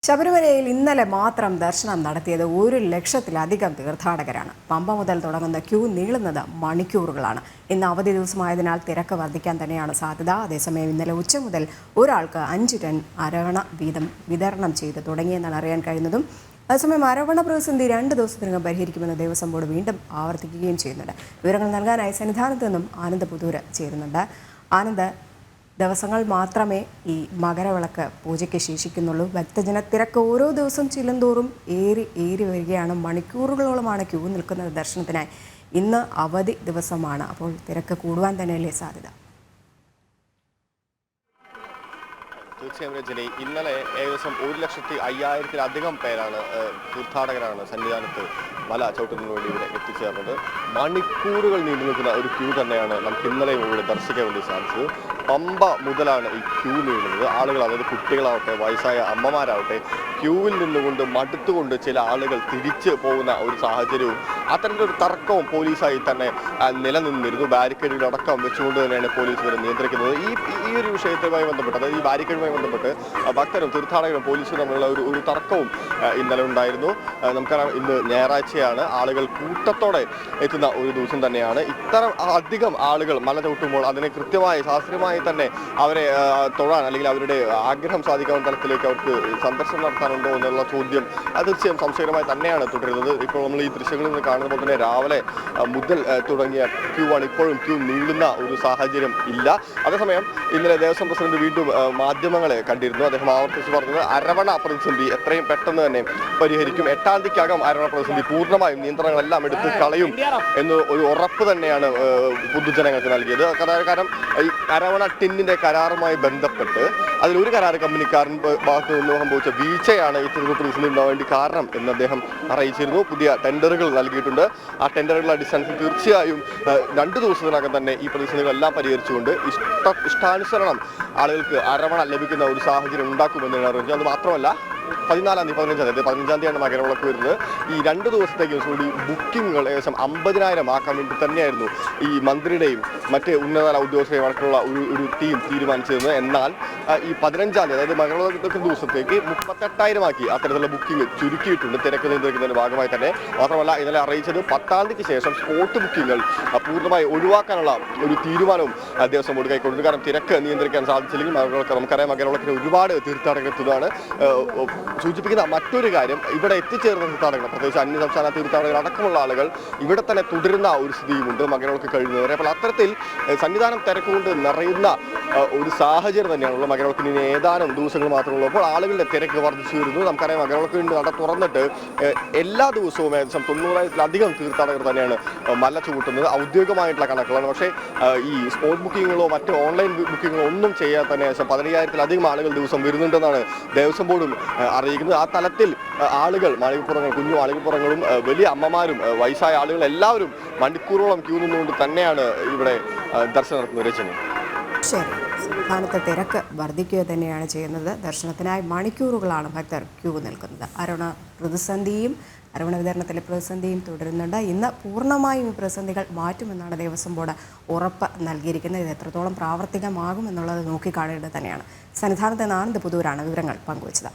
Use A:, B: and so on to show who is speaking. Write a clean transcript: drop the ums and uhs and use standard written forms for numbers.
A: ശബരിമലയിൽ ഇന്നലെ മാത്രം ദർശനം നടത്തിയത് 1 ലക്ഷത്തിലധികം തീർത്ഥാടകരാണ്. പമ്പ മുതൽ തുടങ്ങുന്ന ക്യൂ നീളുന്നത് മണിക്കൂറുകളാണ്. ഇന്ന് അവധി ദിവസമായതിനാൽ തിരക്ക് വർദ്ധിക്കാൻ തന്നെയാണ് സാധ്യത. അതേസമയം ഇന്നലെ ഉച്ച മുതൽ ഒരാൾക്ക് 5 ടൺ അരവണ വീതം വിതരണം ചെയ്ത് തുടങ്ങിയെന്നാണ് അറിയാൻ കഴിയുന്നതും. അതേസമയം അരവണ പ്രതിസന്ധി 2 ദിവസത്തിനകം പരിഹരിക്കുമെന്ന് ദേവസ്വം ബോർഡ് വീണ്ടും ആവർത്തിക്കുകയും ചെയ്യുന്നുണ്ട്. വിവരങ്ങൾ നൽകാനായി സന്നിധാനത്ത് നിന്നും ആനന്ദ് പുതൂര് ചേരുന്നുണ്ട്. ആനന്ദ്, ദിവസങ്ങൾ മാത്രമേ ഈ മകരവിളക്ക് പൂജയ്ക്ക് ശേഷിക്കുന്നുള്ളൂ. ഭക്തജന തിരക്ക് ഓരോ ദിവസം ചെല്ലുന്തോറും ഏറി വരികയാണ്. മണിക്കൂറുകളോളമാണ് ക്യൂ നിൽക്കുന്നത് ദർശനത്തിനായി. ഇന്ന് അവധി ദിവസമാണ്. അപ്പോൾ തിരക്ക് കൂടുവാൻ തന്നെയല്ലേ സാധ്യത?
B: തീർച്ചയായും രജനി, ഇന്നലെ ഏകദേശം 1,05,000-ലധികം പേരാണ് തീർത്ഥാടകരാണ് സന്നിധാനത്ത് മല ചവിട്ടുന്നതിന് വേണ്ടി ഇവിടെ എത്തിച്ചേർന്നത്. മണിക്കൂറുകൾ നീണ്ടു നിൽക്കുന്ന ഒരു ക്യൂ തന്നെയാണ് നമുക്ക് ഇന്നലെയും ഇവിടെ ദർശിക്കാൻ വേണ്ടി സാധിച്ചത്. പമ്പ മുതലാണ് ഈ ക്യൂ നീളുന്നത്. ആളുകൾ, അതായത് കുട്ടികളാവട്ടെ, വയസ്സായ അമ്മമാരാവട്ടെ, ക്യൂവിൽ നിന്നുകൊണ്ട് മടുത്തുകൊണ്ട് ചില ആളുകൾ തിരിച്ച് പോകുന്ന ഒരു സാഹചര്യവും അത്തരത്തിലൊരു തർക്കവും പോലീസായി തന്നെ നിലനിന്നിരുന്നു. ബാരിക്കേഡുകളടക്കം വെച്ചുകൊണ്ട് തന്നെയാണ് പോലീസ് ഇവരെ നിയന്ത്രിക്കുന്നത്. ഈ ഒരു വിഷയവുമായി ബന്ധപ്പെട്ട്, അതായത് ഈ ബാരിക്കേഡുമായി ബന്ധപ്പെട്ട് ഭക്തരും തീർത്ഥാടകരും പോലീസും തമ്മിലുള്ള ഒരു തർക്കവും ഇന്നലെ ഉണ്ടായിരുന്നു. നമുക്കറിയാം, ഇന്ന് ഞായറാഴ്ചയാണ്. ആളുകൾ കൂട്ടത്തോടെ എത്തുന്ന ഒരു ദിവസം തന്നെയാണ്. ഇത്തരം അധികം ആളുകൾ മല ചവിട്ടുമ്പോൾ അതിനെ കൃത്യമായി ശാസ്ത്രീയമായി തന്നെ അവരെ തൊഴാൻ, അല്ലെങ്കിൽ അവരുടെ ആഗ്രഹം സാധിക്കാവുന്ന തലത്തിലേക്ക് അവർക്ക് സന്ദർശനം നടത്താനുണ്ടോ എന്നുള്ള ചോദ്യം തീർച്ചയായും സംശയകരമായി തന്നെയാണ് തുടരുന്നത്. ഇപ്പോൾ നമ്മൾ ഈ ദൃശ്യങ്ങളിൽ നിന്ന് കാണുന്ന പോലെ തന്നെ രാവിലെ മുതൽ തുടങ്ങിയ ക്യൂ ആണ്. ഇപ്പോഴും ക്യൂ നീളുന്ന ഒരു സാഹചര്യം ഇല്ല. അതേസമയം ഇന്നലെ ദേവസ്വം പ്രസിഡന്റ് വീണ്ടും മാധ്യമങ്ങളെ കണ്ടിരുന്നു. അദ്ദേഹം ആവർത്തിച്ച് പറഞ്ഞത് അരവണ പ്രതിസന്ധി എത്രയും പെട്ടെന്ന് തന്നെ പരിഹരിക്കും. 8-ാം തീയതിക്കകം അരവണ പ്രതിസന്ധി പൂർണ്ണമായും നിയന്ത്രണങ്ങളെല്ലാം എടുത്ത് കളയും എന്ന് ഒരു ഉറപ്പ് തന്നെയാണ് പൊതുജനങ്ങൾക്ക് നൽകിയത്. കാരണം ഈ അരവണ ടിന്നിന്റെ കരാറുമായി ബന്ധപ്പെട്ട് അതിലൊരു കരാർ കമ്പനിക്കാരൻ ഭാഗത്ത് നിന്ന് സംഭവിച്ച വീഴ്ചയാണ് ഇത്തരത്തിൽ പ്രതിസന്ധി ഉണ്ടാവാൻ വേണ്ടി കാരണം എന്ന് അദ്ദേഹം അറിയിച്ചിരുന്നു. പുതിയ ടെൻഡറുകൾ നൽകിയിട്ടുണ്ട്. ആ ടെൻഡറുകളുടെ അടിസ്ഥാനത്തിൽ തീർച്ചയായും 2 ദിവസത്തിനകം തന്നെ ഈ പ്രതിസന്ധികളെല്ലാം പരിഹരിച്ചുകൊണ്ട് ഇഷ്ടാനുസരണം ആളുകൾക്ക് അരവണ ലഭിക്കുന്ന ഒരു സാഹചര്യം ഉണ്ടാക്കുമെന്നാണ് അറിയിച്ചത്. അത് മാത്രമല്ല, 14-ാം തീയതി 15-ാം തീയതിയാണ് മകരവിളക്ക് വരുന്നത്. ഈ 2 ദിവസത്തേക്ക് കൂടി ബുക്കിങ്ങുകൾ ഏകദേശം 50,000 ആക്കാൻ വേണ്ടി തന്നെയായിരുന്നു ഈ മന്ത്രിയുടെയും മറ്റ് ഉന്നതതല ഉദ്യോഗസ്ഥരെയും അടക്കമുള്ള ഒരു ടീം തീരുമാനിച്ചിരുന്നത്. എന്നാൽ ഈ 15-ാം തീയതി, അതായത് മകരവിളക്ക് ദിവസത്തേക്ക് 38,000 ആക്കി അത്തരത്തിലുള്ള ബുക്കിംഗ് ചുരുക്കിയിട്ടുണ്ട്, തിരക്ക് നിയന്ത്രിക്കുന്നതിന്റെ ഭാഗമായി തന്നെ. മാത്രമല്ല, ഇന്നലെ അറിയിച്ചത് 10-ാം തീയതിക്ക് ശേഷം സ്പോട്ട് ബുക്കിങ്ങുകൾ പൂർണ്ണമായി ഒഴിവാക്കാനുള്ള ഒരു തീരുമാനവും ദേവസ്വം ബോർഡ് കൈക്കൊണ്ടു. കാരണം തിരക്ക് നിയന്ത്രിക്കാൻ സാധിച്ചില്ലെങ്കിൽ മകരവിളക്ക്, നമുക്കറിയാം, മകരവിളക്കിന് ഒരുപാട് തീർത്ഥാടകർ എത്തുന്നതാണ്. സൂചിപ്പിക്കുന്ന മറ്റൊരു കാര്യം, ഇവിടെ എത്തിച്ചേർന്ന തീർത്ഥാടകർ, പ്രത്യേകിച്ച് അന്യസംസ്ഥാന തീർത്ഥാടകർ അടക്കമുള്ള ആളുകൾ ഇവിടെ തന്നെ തുടരുന്ന ഒരു സ്ഥിതിയുമുണ്ട് മകരവിളക്ക് കഴിയുന്നവരെ. അപ്പോൾ അത്തരത്തിൽ സന്നിധാനം തിരക്കുകൊണ്ട് നിറയുന്ന ഒരു സാഹചര്യം തന്നെയാണുള്ളത്. മകരവിളക്കിന് ഇനി ഏതാനും ദിവസങ്ങൾ മാത്രമുള്ളൂ. അപ്പോൾ ആളുകളുടെ തിരക്ക് വർദ്ധിച്ചു വരുന്നു. നമുക്കറിയാം, മകരവിളക്ക് നട തുറന്നിട്ട് എല്ലാ ദിവസവും ഏകദേശം 90,000-ലധികം തീർത്ഥാടകർ തന്നെയാണ് മല ചവിട്ടുന്നത്. ഔദ്യോഗികമായിട്ടുള്ള കണക്കുകളാണ്. പക്ഷേ ഈ സ്പോട്ട് ബുക്കിങ്ങുകളോ മറ്റ് ഓൺലൈൻ ബുക്കിങ്ങുകളോ ഒന്നും ചെയ്യാൻ തന്നെ ഏകദേശം 15,000-ലധികം ആളുകൾ ദിവസം വരുന്നുണ്ടെന്നാണ് ദേവസ്വം ബോർഡും അറിയിക്കുന്നത്. ആ തലത്തിൽ ആളുകൾ, മാളികപ്പുറങ്ങൾ, കുഞ്ഞു മാളികപ്പുറങ്ങളും വലിയ അമ്മമാരും വയസ്സായ ആളുകൾ എല്ലാവരും മണിക്കൂറോളം ക്യൂ നിന്നുകൊണ്ട് തന്നെയാണ് ഇവിടെ ദർശനം നടത്തുന്നത്. രചന,
A: ശരി, സംസ്ഥാനത്തെ തിരക്ക് വർദ്ധിക്കുക തന്നെയാണ് ചെയ്യുന്നത്. ദർശനത്തിനായി മണിക്കൂറുകളാണ് ഭക്തർ ക്യൂ നിൽക്കുന്നത്. അരവണ വിതരണത്തിലെ പ്രതിസന്ധിയും തുടരുന്നുണ്ട്. ഇന്ന് പൂർണ്ണമായും ഈ പ്രതിസന്ധികൾ മാറ്റുമെന്നാണ് ദേവസ്വം ബോർഡ് ഉറപ്പ് നൽകിയിരിക്കുന്നത്. ഇത് എത്രത്തോളം പ്രാവർത്തികമാകുമെന്നുള്ളത് നോക്കിക്കാണേണ്ടത് തന്നെയാണ്. സന്നിധാനത്ത് നിന്ന് ആനന്ദ് പുതൂരാണ് വിവരങ്ങൾ പങ്കുവച്ചത്.